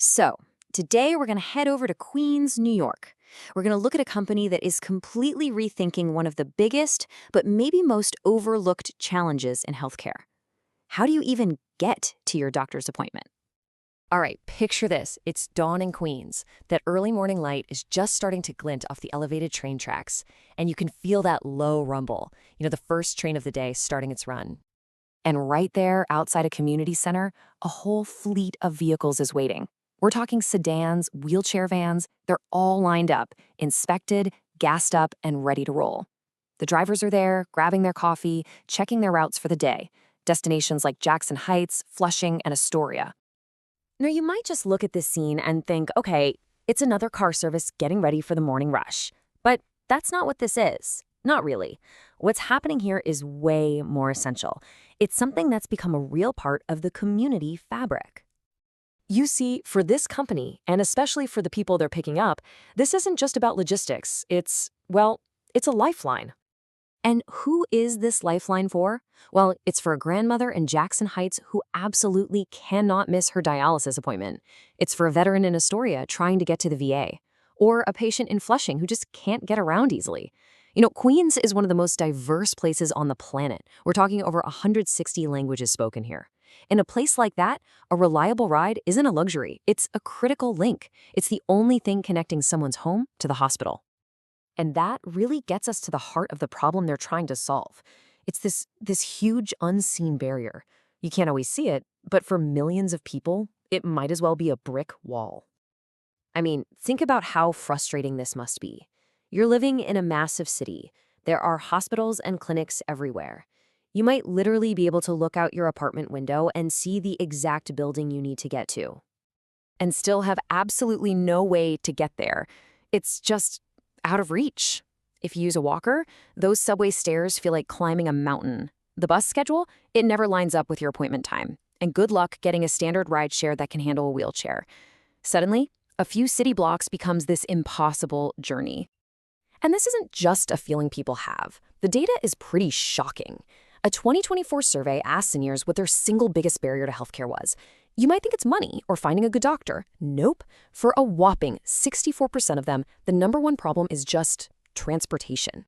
So, today we're going to head over to Queens, New York. We're going to look at a company that is completely rethinking one of the biggest, but maybe most overlooked challenges in healthcare. How do you even get to your doctor's appointment? All right, picture this. It's dawn in Queens. That early morning light is just starting to glint off the elevated train tracks, and you can feel that low rumble, the first train of the day starting its run. And right there, outside a community center, a whole fleet of vehicles is waiting. We're talking sedans, wheelchair vans, they're all lined up, inspected, gassed up, and ready to roll. The drivers are there, grabbing their coffee, checking their routes for the day. Destinations like Jackson Heights, Flushing, and Astoria. Now, you might just look at this scene and think, okay, it's another car service getting ready for the morning rush. But that's not what this is. Not really. What's happening here is way more essential. It's something that's become a real part of the community fabric. You see, for this company, and especially for the people they're picking up, this isn't just about logistics. It's a lifeline. And who is this lifeline for? Well, it's for a grandmother in Jackson Heights who absolutely cannot miss her dialysis appointment. It's for a veteran in Astoria trying to get to the VA. Or a patient in Flushing who just can't get around easily. Queens is one of the most diverse places on the planet. We're talking over 160 languages spoken here. In a place like that, a reliable ride isn't a luxury. It's a critical link. It's the only thing connecting someone's home to the hospital. And that really gets us to the heart of the problem they're trying to solve. It's this huge unseen barrier. You can't always see it, but for millions of people, it might as well be a brick wall. I mean, think about how frustrating this must be. You're living in a massive city. There are hospitals and clinics everywhere. You might literally be able to look out your apartment window and see the exact building you need to get to. And still have absolutely no way to get there. It's just out of reach. If you use a walker, those subway stairs feel like climbing a mountain. The bus schedule, it never lines up with your appointment time. And good luck getting a standard rideshare that can handle a wheelchair. Suddenly, a few city blocks becomes this impossible journey. And this isn't just a feeling people have. The data is pretty shocking. A 2024 survey asked seniors what their single biggest barrier to healthcare was. You might think it's money or finding a good doctor. Nope. For a whopping 64% of them, the number one problem is just transportation.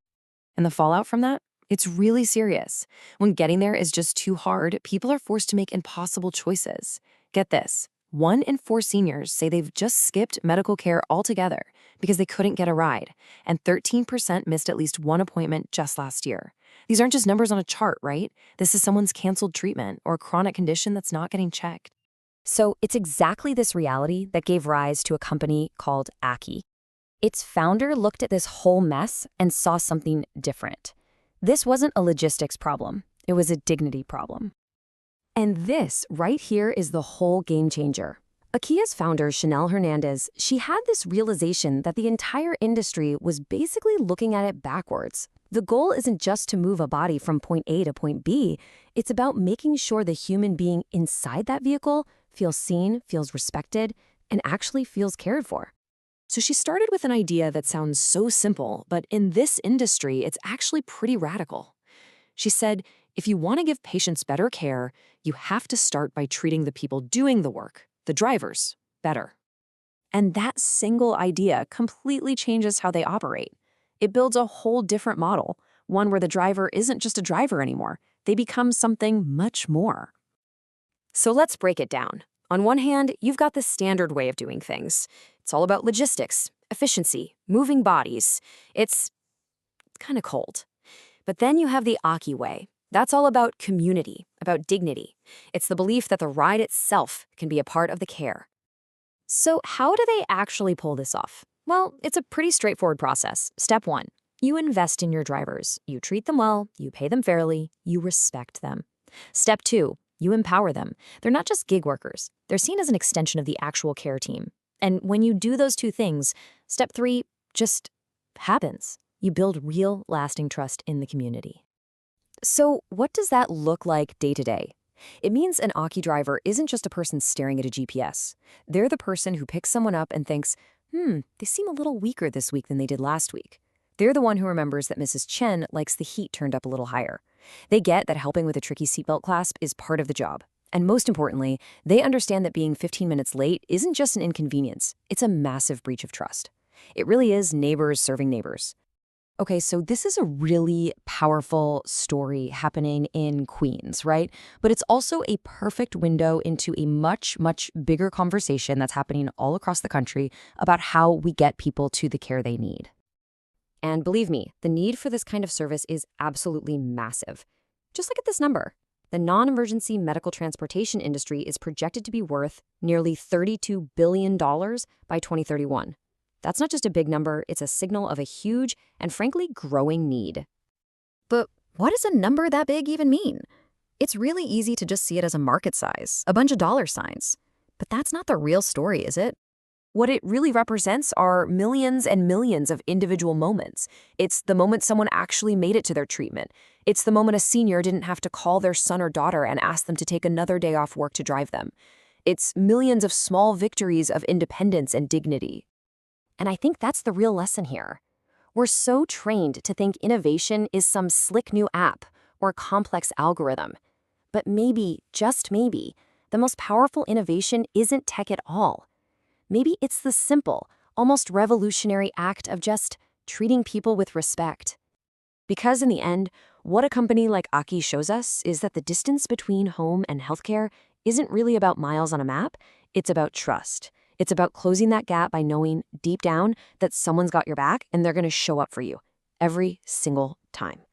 And the fallout from that? It's really serious. When getting there is just too hard, people are forced to make impossible choices. Get this. 1 in 4 seniors say they've just skipped medical care altogether because they couldn't get a ride, and 13% missed at least one appointment just last year. These aren't just numbers on a chart, right? This is someone's canceled treatment or a chronic condition that's not getting checked. So it's exactly this reality that gave rise to a company called Aki. Its founder looked at this whole mess and saw something different. This wasn't a logistics problem. It was a dignity problem. And this right here is the whole game changer. Akia's founder, Chanel Hernandez, she had this realization that the entire industry was basically looking at it backwards. The goal isn't just to move a body from point A to point B. It's about making sure the human being inside that vehicle feels seen, feels respected, and actually feels cared for. So she started with an idea that sounds so simple, but in this industry, it's actually pretty radical. She said, if you want to give patients better care, you have to start by treating the people doing the work, the drivers, better. And that single idea completely changes how they operate. It builds a whole different model, one where the driver isn't just a driver anymore. They become something much more. So let's break it down. On one hand, you've got the standard way of doing things. It's all about logistics, efficiency, moving bodies. It's kind of cold. But then you have the Aki way. That's all about community, about dignity. It's the belief that the ride itself can be a part of the care. So how do they actually pull this off? Well, it's a pretty straightforward process. Step 1, you invest in your drivers. You treat them well, you pay them fairly, you respect them. Step 2, you empower them. They're not just gig workers. They're seen as an extension of the actual care team. And when you do those two things, step 3 just happens. You build real, lasting trust in the community. So what does that look like day to day? It means an Aki driver isn't just a person staring at a GPS. They're the person who picks someone up and thinks, they seem a little weaker this week than they did last week. They're the one who remembers that Mrs. Chen likes the heat turned up a little higher. They get that helping with a tricky seatbelt clasp is part of the job. And most importantly, they understand that being 15 minutes late isn't just an inconvenience, it's a massive breach of trust. It really is neighbors serving neighbors. Okay, so this is a really powerful story happening in Queens, right? But it's also a perfect window into a much, much bigger conversation that's happening all across the country about how we get people to the care they need. And believe me, the need for this kind of service is absolutely massive. Just look at this number. The non-emergency medical transportation industry is projected to be worth nearly $32 billion by 2031. That's not just a big number, it's a signal of a huge and frankly growing need. But what does a number that big even mean? It's really easy to just see it as a market size, a bunch of dollar signs. But that's not the real story, is it? What it really represents are millions and millions of individual moments. It's the moment someone actually made it to their treatment. It's the moment a senior didn't have to call their son or daughter and ask them to take another day off work to drive them. It's millions of small victories of independence and dignity. And I think that's the real lesson here. We're so trained to think innovation is some slick new app or complex algorithm. But maybe, just maybe, the most powerful innovation isn't tech at all. Maybe it's the simple, almost revolutionary act of just treating people with respect. Because in the end, what a company like Aki shows us is that the distance between home and healthcare isn't really about miles on a map, it's about trust. It's about closing that gap by knowing deep down that someone's got your back and they're going to show up for you every single time.